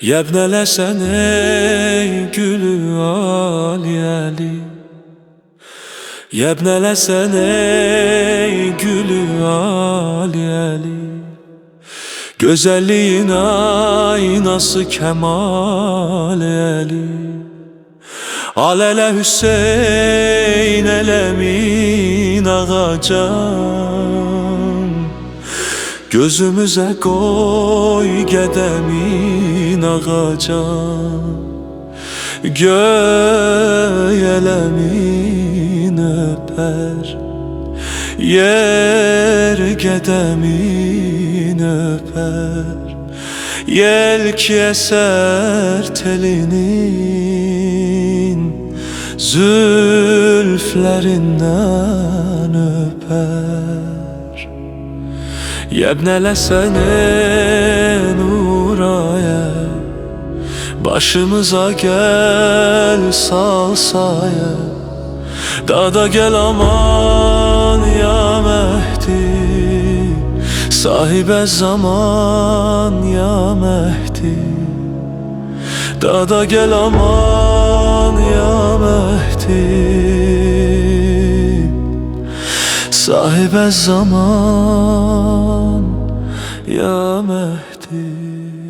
Yebnələsən ey gülü aliyəli, yebnələsən ey gülü aliyəli. Gözəlliyin aynası kəmal-əli. Al-ələ Hüseyn eləmin ağacan, gözümüzə qoy qədəmin ağacan. Göy eləmin öpər, yer qədəmin öpər. Yel ki əsər telinin, zülflərindən öpər. Yebnələsən ey Nurayə, başımıza gəl salsaya. Dada gəl aman ya Mehdi, sahibə zaman ya Mehdi. Dada gəl aman ya Mehdi, sahibə zaman ya Mehdi.